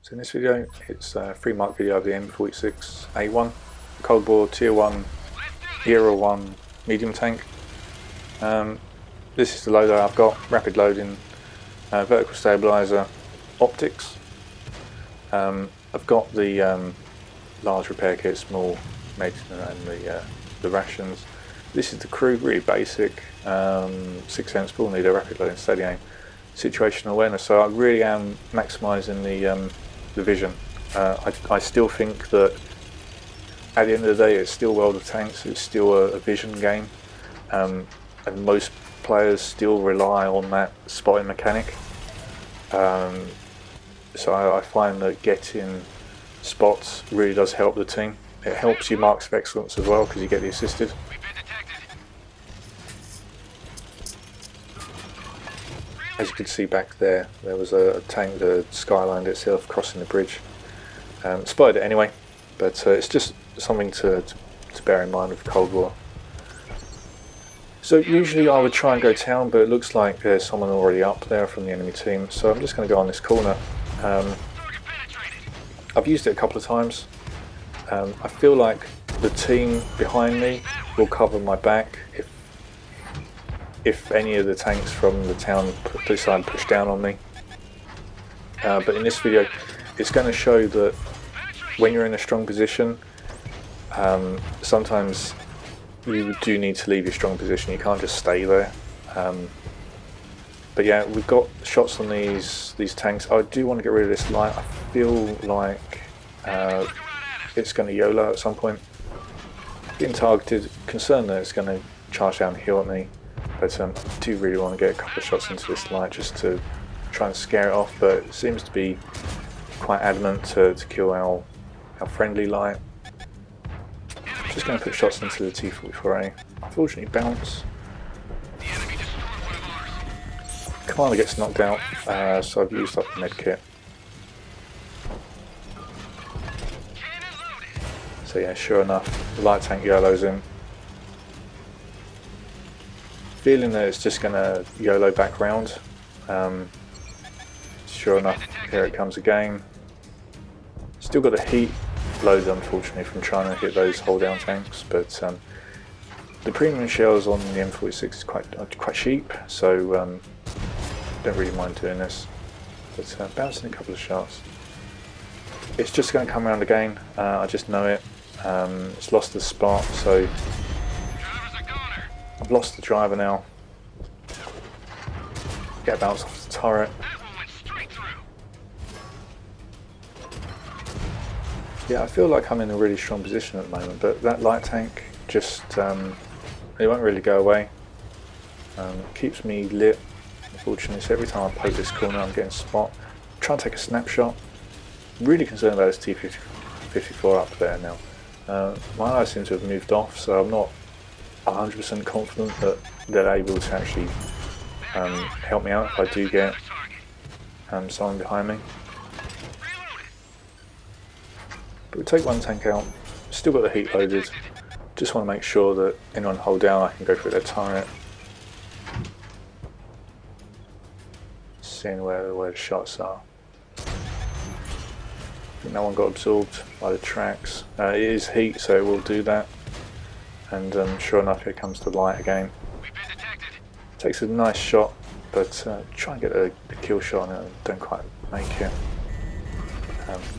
So in this video, it's a 3-mark video of the M46A1, Cold War Tier 1, Era 1 medium tank. This is the loadout I've got: rapid loading, vertical stabilizer, optics. I've got the large repair kit, small medicine, and the rations. This is the crew, really basic, 6 sensible, need a rapid loading, steady aim, situational awareness. So I really am maximising the vision. I still think that at the end of the day it's still World of Tanks, it's still a vision game, and most players still rely on that spotting mechanic. So I find that getting spots really does help the team. It helps you marks of excellence as well because you get the assisted. As you can see back there, there was a tank that skylined itself crossing the bridge. Spotted it anyway, but it's just something to bear in mind with Cold War. So usually I would try and go town, but it looks like there's someone already up there from the enemy team, so I'm just going to go on this corner. I've used it a couple of times. I feel like the team behind me will cover my back if any of the tanks from the town decide to push down on me. But in this video, it's going to show that when you're in a strong position, sometimes you do need to leave your strong position. You can't just stay there. But yeah, we've got shots on these tanks. I do want to get rid of this light. I feel like it's going to YOLO at some point. Getting targeted, concerned that it's going to charge downhill at me. But I do really want to get a couple of shots into this light just to try and scare it off, but it seems to be quite adamant to kill our friendly light. Just going to put shots into the T-44A. Unfortunately bounce. Commander gets knocked out, so I've used up the med kit. So yeah, sure enough, the light tank YOLOs in. Feeling that it's just going to YOLO back round. Sure enough, here it comes again. Still got the heat loaded, unfortunately, from trying to hit those hold down tanks, but the premium shells on the M46 is quite cheap, so don't really mind doing this. But bouncing a couple of shots. It's just going to come around again. I just know it. It's lost the spot, so I've lost the driver now. Get a bounce off the turret. Yeah, I feel like I'm in a really strong position at the moment, but that light tank just, it won't really go away. It keeps me lit, unfortunately, so every time I poke this corner I'm getting spot. Try and take a snapshot. Really concerned about this T-54 up there now. My eyes seem to have moved off, so I'm not 100% confident that they're able to actually help me out if I do get someone behind me. But we take one tank out, still got the heat loaded. Just want to make sure that anyone hold down, I can go through their turret. Seeing where the shots are. I think that one got absorbed by the tracks. It is heat, so it will do that. And sure enough, here comes the light again. Takes a nice shot, but try and get a kill shot on it, don't quite make it.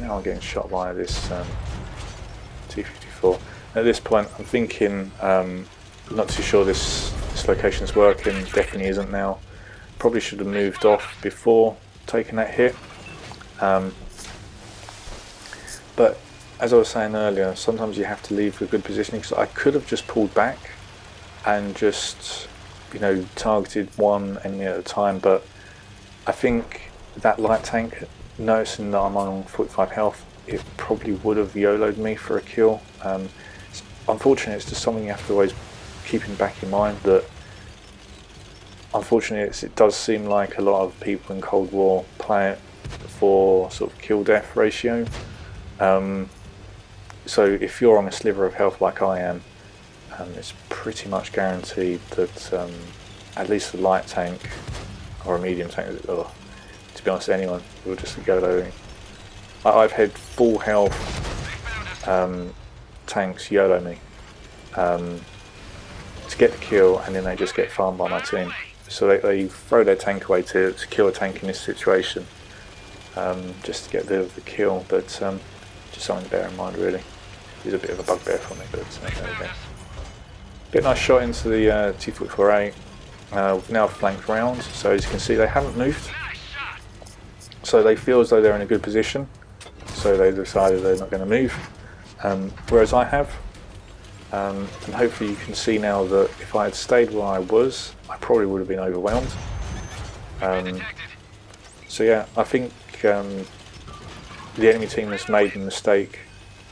Now I'm getting shot by this T-54. At this point, I'm thinking, not too sure this location's working. Definitely isn't now. Probably should have moved off before taking that hit. But as I was saying earlier, sometimes you have to leave a good positioning. So I could have just pulled back and just, targeted one enemy at a time. But I think that light tank, noticing that I'm on 45 health, it probably would have YOLO'd me for a kill. Unfortunately, it's just something you have to always keep in back in mind, that unfortunately it does seem like a lot of people in Cold War play it for sort of kill-death ratio. So if you're on a sliver of health like I am, it's pretty much guaranteed that at least a light tank or a medium tank, to be honest, anyone will just go low. I've had full health tanks YOLO me to get the kill, and then they just get farmed by my team. So they throw their tank away to kill a tank in this situation, just to get the kill, but just something to bear in mind really. It's a bit of a bugbear for me, but there we go. Get a nice shot into the T-44A. We've now flanked round, so as you can see they haven't moved. So they feel as though they're in a good position, so they decided they're not going to move, whereas I have. And hopefully you can see now that if I had stayed where I was, I probably would have been overwhelmed. So yeah, I think the enemy team has made a mistake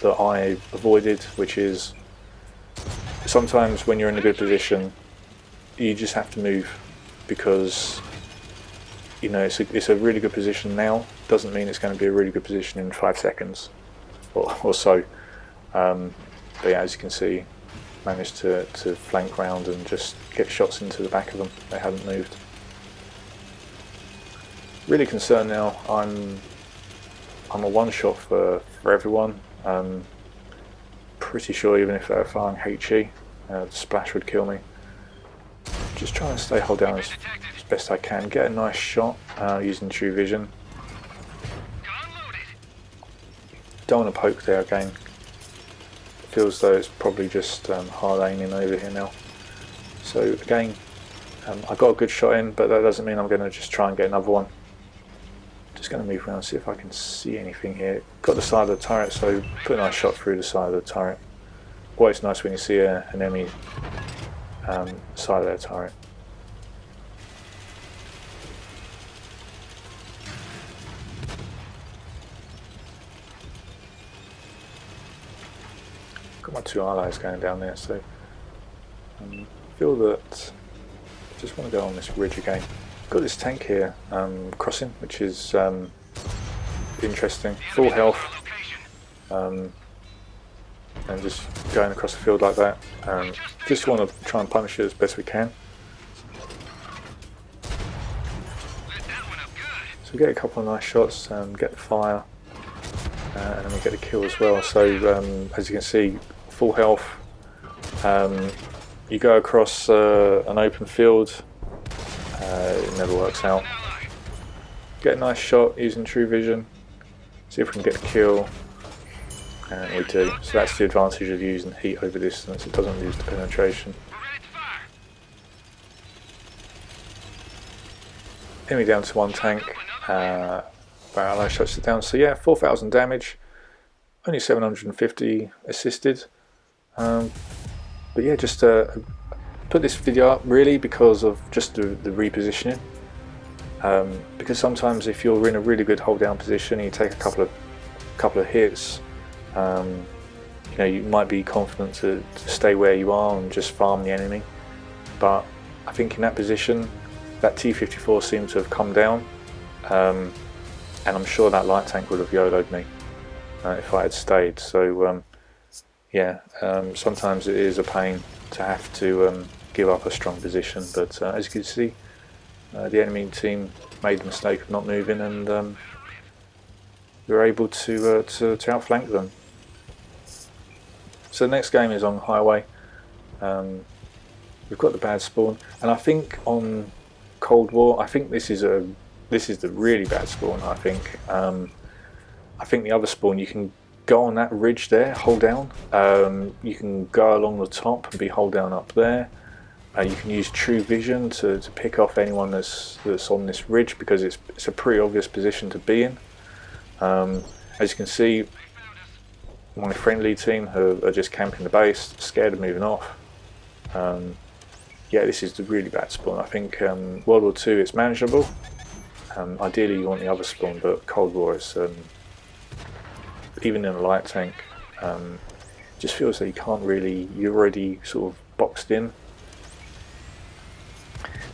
that I avoided, which is sometimes when you're in a good position, you just have to move, because you know it's a really good position now. Doesn't mean it's going to be a really good position in 5 seconds or so. But yeah, as you can see, managed to flank round and just get shots into the back of them. They hadn't moved. Really concerned now. I'm a one shot for everyone. Pretty sure even if they were firing HE, the splash would kill me. Just trying to stay hold down as best I can. Get a nice shot using true vision. Don't want to poke there again. Feels though it's probably just hard aiming over here now. So again, I got a good shot in, but that doesn't mean I'm going to just try and get another one. Just going to move around, see if I can see anything here. Got the side of the turret, so put a nice shot through the side of the turret. Always nice when you see an enemy side of their turret. Got my 2 allies going down there, so I feel that I just want to go on this ridge again. Got this tank here crossing, which is interesting. Full health, and just going across the field like that. Just want to try and punish it as best we can. So we get a couple of nice shots, get the fire, and then we get the kill as well. So as you can see, full health. You go across an open field, it never works out. Get a nice shot using true vision, see if we can get a kill, and we do. So that's the advantage of using heat over distance, it doesn't lose the penetration. Enemy down to 1 tank, barrel shuts it down. So yeah, 4,000 damage, only 750 assisted. But yeah, just put this video up really because of just the repositioning. Because sometimes if you're in a really good hold down position and you take a couple of hits, you know, you might be confident to stay where you are and just farm the enemy. But I think in that position, that T-54 seemed to have come down, and I'm sure that light tank would have YOLO'd me if I had stayed. So yeah, sometimes it is a pain to have to give up a strong position, but as you can see, the enemy team made the mistake of not moving, and we were able to outflank them. So the next game is on Highway. We've got the bad spawn, and I think on Cold War, I think this is the really bad spawn. I think the other spawn, you can go on that ridge there, hold down. You can go along the top and be hold down up there. You can use true vision to pick off anyone that's on this ridge, because it's a pretty obvious position to be in. As you can see, my friendly team are just camping the base, scared of moving off. Yeah, this is the really bad spawn. I think World War II it's manageable. Ideally you want the other spawn, but Cold War is even in a light tank, just feels that you can't really, you're already sort of boxed in.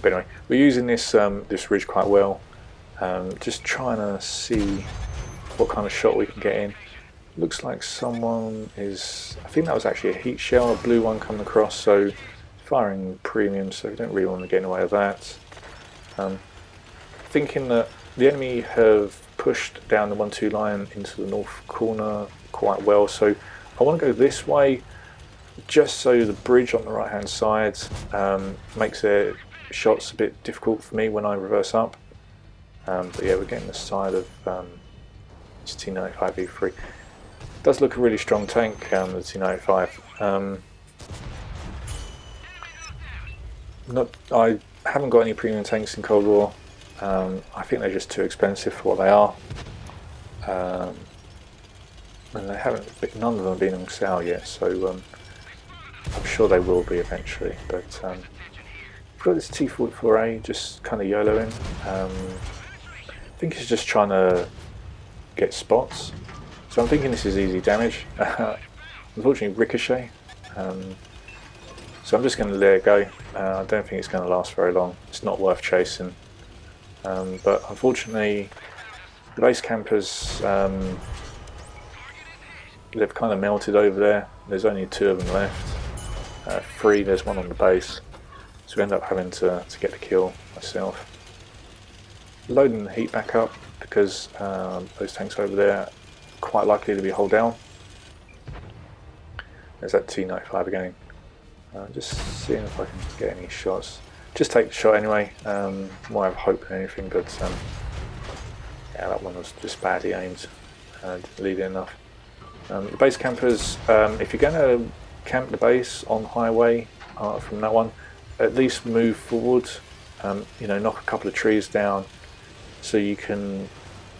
But anyway, we're using this this ridge quite well, just trying to see what kind of shot we can get in. Looks like someone is, I think that was actually a heat shell, a blue one coming across, so firing premium, so we don't really want to get in the way of that. Thinking that the enemy have pushed down the 1-2 line into the north corner quite well, so I want to go this way just so the bridge on the right hand side makes their shots a bit difficult for me when I reverse up. But yeah, we're getting the side of this T95E3. Does look a really strong tank, the T95. I haven't got any premium tanks in Cold War. I think they're just too expensive for what they are. And they haven't, none of them have been on sale yet, so I'm sure they will be eventually. But I've got this T44A just kind of YOLOing. I think he's just trying to get spots. So I'm thinking this is easy damage. Unfortunately, ricochet. So I'm just going to let it go. I don't think it's going to last very long. It's not worth chasing. But unfortunately, the base campers, they've kind of melted over there. There's only 2 of them left. 3, there's 1 on the base. So we end up having to get the kill myself. Loading the heat back up because those tanks over there are quite likely to be hull down. There's that T95 again. Just seeing if I can get any shots. Just take the shot anyway. More have hope than anything, but yeah, that one was just badly aimed. Didn't lead it enough. The base campers, if you're going to camp the base on highway from that one, at least move forward. You know, knock a couple of trees down so you can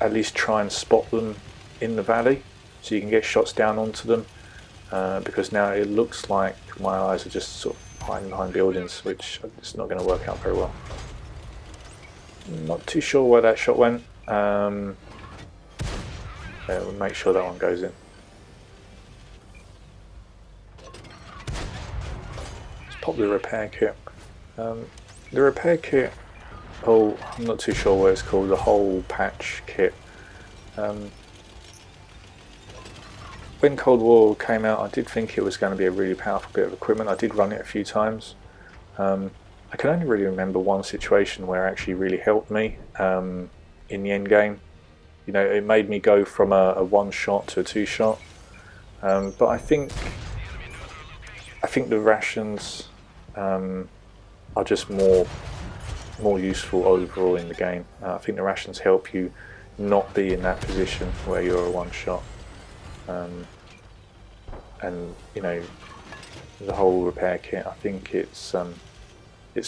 at least try and spot them in the valley, so you can get shots down onto them. Because now it looks like my eyes are just sort of hiding behind buildings, which is not going to work out very well. Not too sure where that shot went. Yeah, we'll make sure that one goes in. Let's pop the repair kit. The repair kit, oh, I'm not too sure what it's called, the whole patch kit. When Cold War came out, I did think it was going to be a really powerful bit of equipment. I did run it a few times. I can only really remember one situation where it actually really helped me in the end game. You know, it made me go from a 1-shot to a 2-shot. But I think the rations are just more useful overall in the game. I think the rations help you not be in that position where you're a 1-shot. And you know, the whole repair kit, I think it's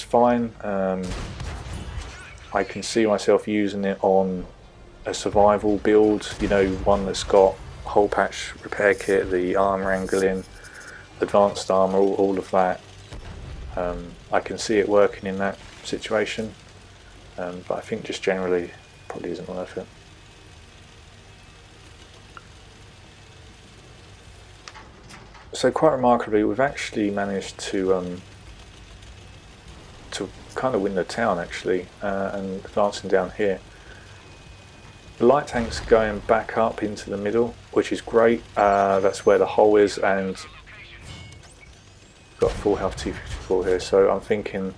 fine. I can see myself using it on a survival build, you know, one that's got whole patch repair kit, the armor angling, advanced armor, all of that. I can see it working in that situation, but I think just generally probably isn't worth it. So quite remarkably, we've actually managed to kind of win the town actually, and advancing down here. The light tank's going back up into the middle, which is great. That's where the hole is, and got full health T54 here. So I'm thinking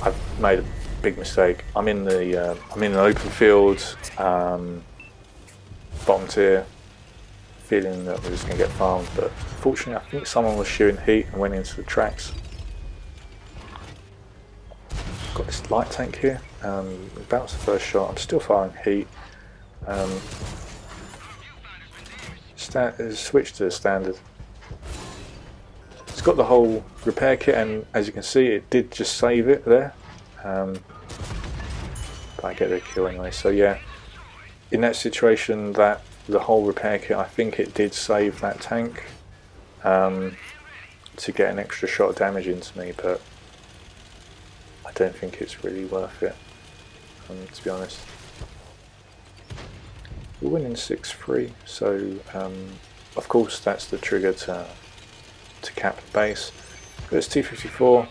I've made a big mistake. I'm in an open field, bottom tier, feeling that we're just going to get farmed, but fortunately I think someone was shooting heat and went into the tracks. Got this light tank here, bounced the first shot, I'm still firing heat. Switch to the standard. It's got the whole repair kit, and as you can see it did just save it there, but I get the kill anyway. So yeah, in that situation, that the whole repair kit, I think it did save that tank to get an extra shot of damage into me, but I don't think it's really worth it, to be honest. We're winning 6-3, so of course that's the trigger to cap the base. There's T54.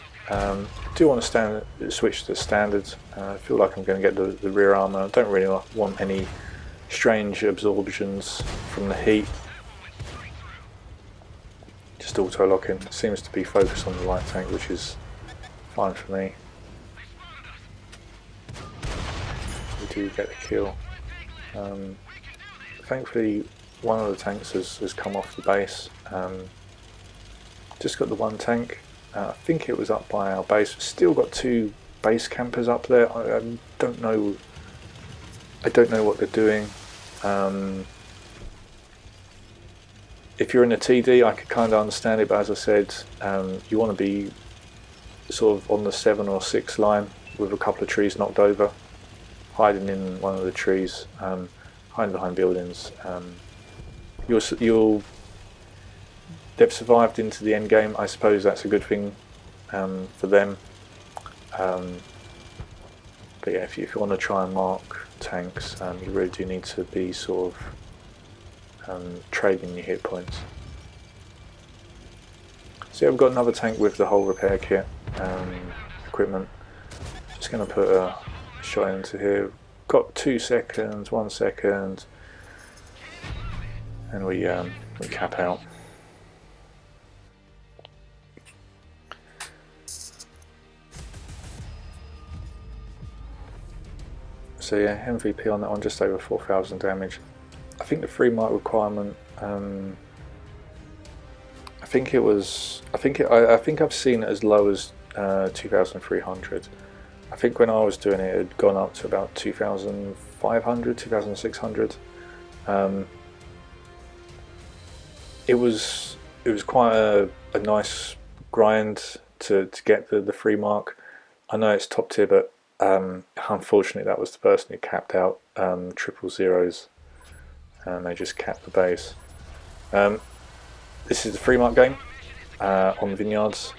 Do want to switch to standard. I feel like I'm going to get the rear armor. I don't really want any strange absorptions from the heat. Just auto locking. Seems to be focused on the light tank, which is fine for me. We do get the kill. Thankfully, one of the tanks has come off the base. Just got the one tank. I think it was up by our base. Still got two base campers up there. I don't know. I don't know what they're doing. If you're in a TD, I could kind of understand it, but as I said, you want to be sort of on the 7 or 6 line with a couple of trees knocked over, hiding in one of the trees, hiding behind buildings. They've survived into the end game. I suppose that's a good thing for them. But yeah, if you want to try and mark tanks, you really do need to be sort of trading your hit points. So yeah, we've got another tank with the whole repair kit equipment. Just going to put a shot into here. Got 2 seconds, 1 second, and we cap out. So yeah, MVP on that one, just over 4,000 damage. I think the 3 mark requirement. I think I've seen it as low as 2,300. I think when I was doing it, it had gone up to about 2,500, 2,600. It was quite a nice grind to get the 3 mark. I know it's top tier, but unfortunately that was the person who capped out 000s, and they just capped the base. This is the 3 mark game on the vineyards.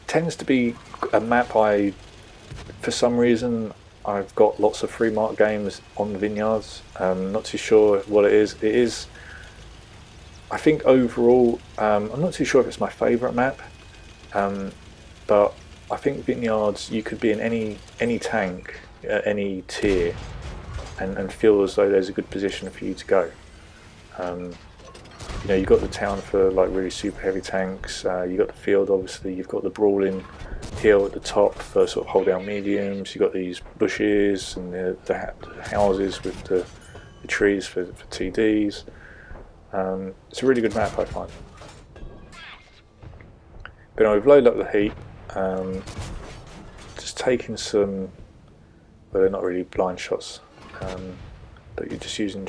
Tends to be a map for some reason I've got lots of 3 mark games on the vineyards. Not too sure what it is. It is, I think overall, I'm not too sure if it's my favourite map, but I think vineyards, you could be in any tank at any tier and feel as though there's a good position for you to go. You know, you've got the town for like really super heavy tanks, you've got the field obviously, you've got the brawling hill at the top for sort of hold down mediums, you've got these bushes and the houses with the trees for TDs. It's a really good map, I find. But anyway, we've loaded up the heat, just taking some, well, they're not really blind shots, but you're just using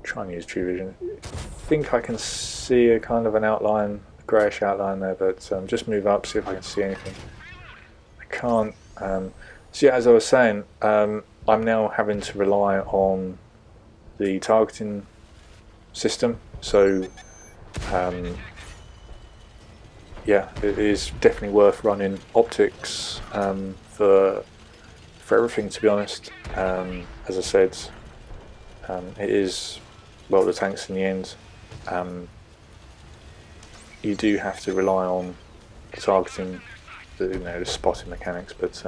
try and use true vision. I think I can see a kind of an outline, a greyish outline there, but just move up, see if I can see anything. I can't. So yeah, as I was saying, I'm now having to rely on the targeting system. So yeah, it is definitely worth running optics for everything, to be honest. As I said, it is, well, the tanks in the end, you do have to rely on targeting, the spotting mechanics, but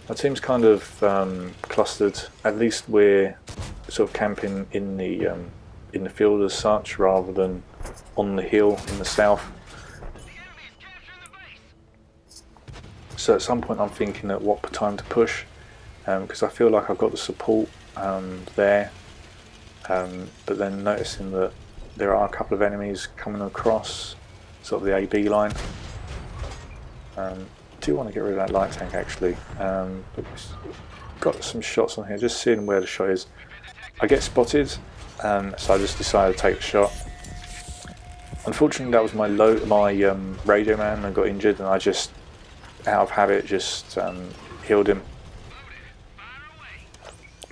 our team's kind of clustered. At least we're sort of camping in the field as such, rather than on the hill in the south. So at some point I'm thinking at what time to push, because I feel like I've got the support there, but then noticing that there are a couple of enemies coming across sort of the AB line. I do want to get rid of that light tank actually, but got some shots on here, just seeing where the shot is. I get spotted, so I just decided to take the shot. Unfortunately that was my radio man, I got injured, and I just, out of habit, just healed him.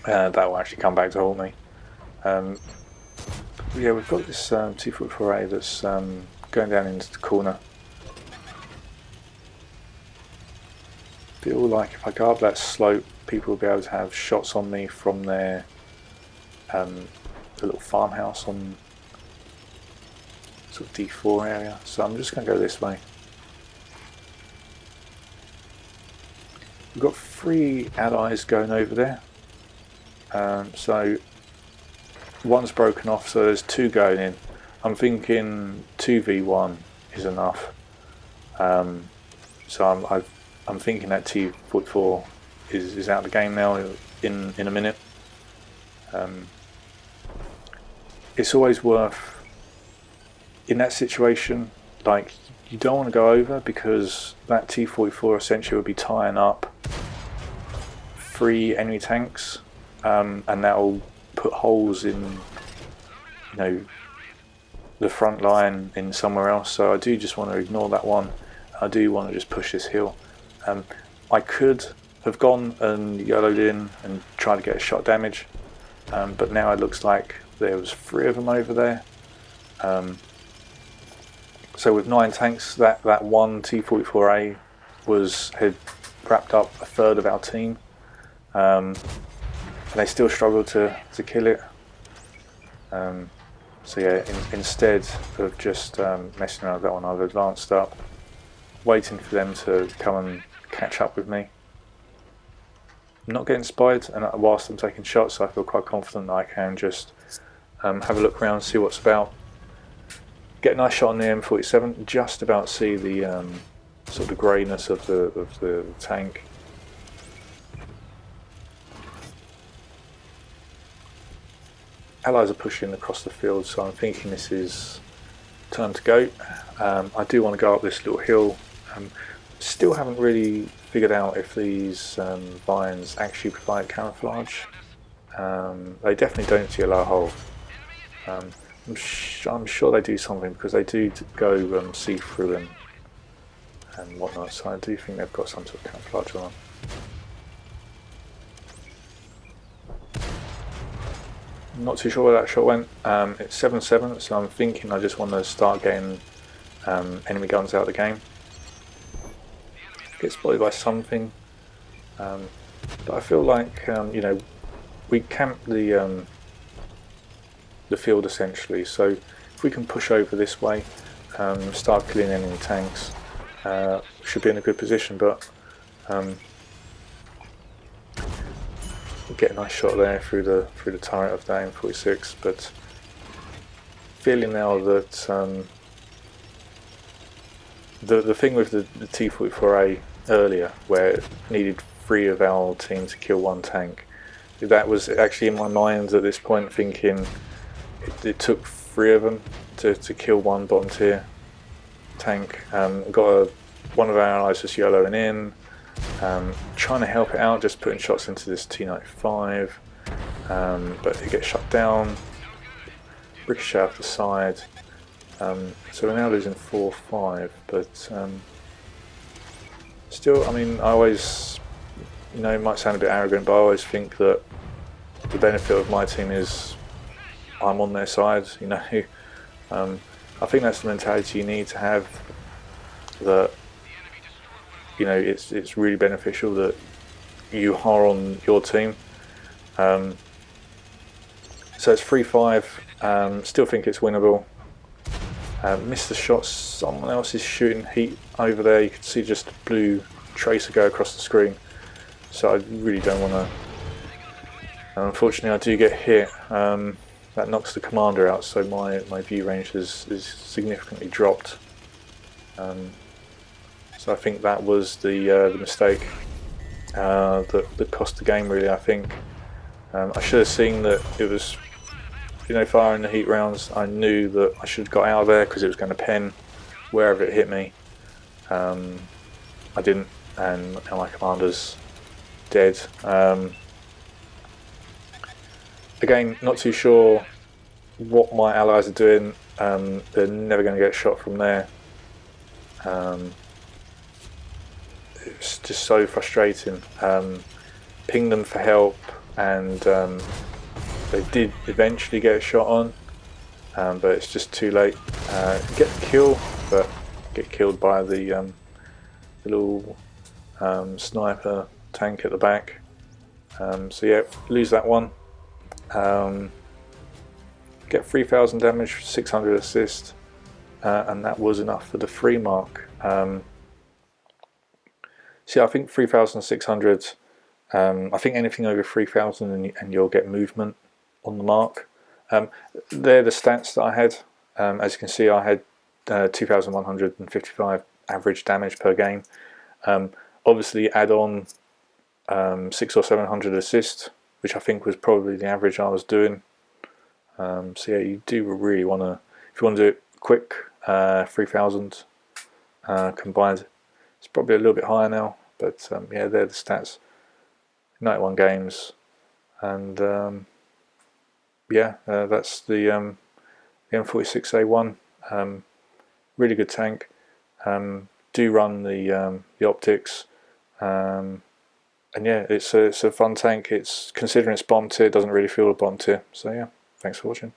That will actually come back to haunt me. Yeah, we've got this 244A that's going down into the corner. Feel like if I go up that slope, people will be able to have shots on me from their the little farmhouse on sort of D4 area. So I'm just going to go this way. We've got 3 allies going over there. So one's broken off, so there's 2 going in. I'm thinking 2v1 is enough. So I'm thinking that T44 is out of the game now in a minute. It's always worth, in that situation, like, you don't want to go over, because that T-44 essentially would be tying up 3 enemy tanks, and that will put holes in, you know, the front line in somewhere else. So I do just want to ignore that one. I do want to just push this hill. I could have gone and YOLO'd in and tried to get a shot damage, but now it looks like there was 3 of them over there. So with 9 tanks, that one T-44A had wrapped up a third of our team, and they still struggled to kill it. So yeah, instead of just messing around with that one, I've advanced up, waiting for them to come and catch up with me. I'm not getting spied, and whilst I'm taking shots, I feel quite confident that I can just have a look around, see what's about, get a nice shot on the M47, just about see the sort of the greyness of the tank. Allies are pushing across the field, so I'm thinking this is time to go. I do want to go up this little hill. Still haven't really figured out if these vines actually provide camouflage. They definitely don't see a low hole. I'm sure they do something, because they do go see through and whatnot, so I do think they've got some sort of camouflage on. Not too sure where that shot went. It's 7-7, so I'm thinking I just want to start getting enemy guns out of the game. Get spotted by something, but I feel like you know, we camped the field essentially, so if we can push over this way, start killing enemy tanks, should be in a good position. But get a nice shot there through the turret of the M46, but feeling now that the thing with the T-44A earlier, where it needed 3 of our team to kill 1 tank, that was actually in my mind at this point, thinking it took 3 of them to kill 1 bottom tier tank. One of our allies just YOLOing in, trying to help it out, just putting shots into this T-95, but it gets shut down, ricochet off the side. So we're now losing 4-5, but still, I mean, I always, you know, it might sound a bit arrogant, but I always think that the benefit of my team is I'm on their side, you know. I think that's the mentality you need to have, that, you know, it's really beneficial that you are on your team. So it's 3-5, still think it's winnable. Missed the shot, someone else is shooting heat over there, you can see just a blue tracer go across the screen, so I really don't want to, unfortunately I do get hit. That knocks the commander out, so my view range is significantly dropped. So I think that was the mistake that cost the game, really. I think I should have seen that it was, you know, firing the heat rounds. I knew that I should have got out of there, because it was going to pen wherever it hit me. I didn't, and now my commander's dead. Again, not too sure what my allies are doing. They're never going to get shot from there. It's just so frustrating. Ping them for help, and they did eventually get a shot on, but it's just too late. Get the kill, but get killed by the little sniper tank at the back. So yeah, lose that one. Get 3,000 damage, 600 assist, and that was enough for the 3 mark. So yeah, I think 3,600, I think anything over 3,000 and you'll get movement on the mark. They're the stats that I had. As you can see, I had 2,155 average damage per game. Obviously add on 600 or 700 assist, which I think was probably the average I was doing. So yeah, you do really want to, if you want to do it quick, 3000 combined. It's probably a little bit higher now, but yeah, they're the stats. 91 games, and yeah, that's the M46A1. Really good tank. Do run the optics, and yeah, it's a fun tank. It's considering it's bomb tier, it doesn't really feel a bomb tier. So yeah, thanks for watching.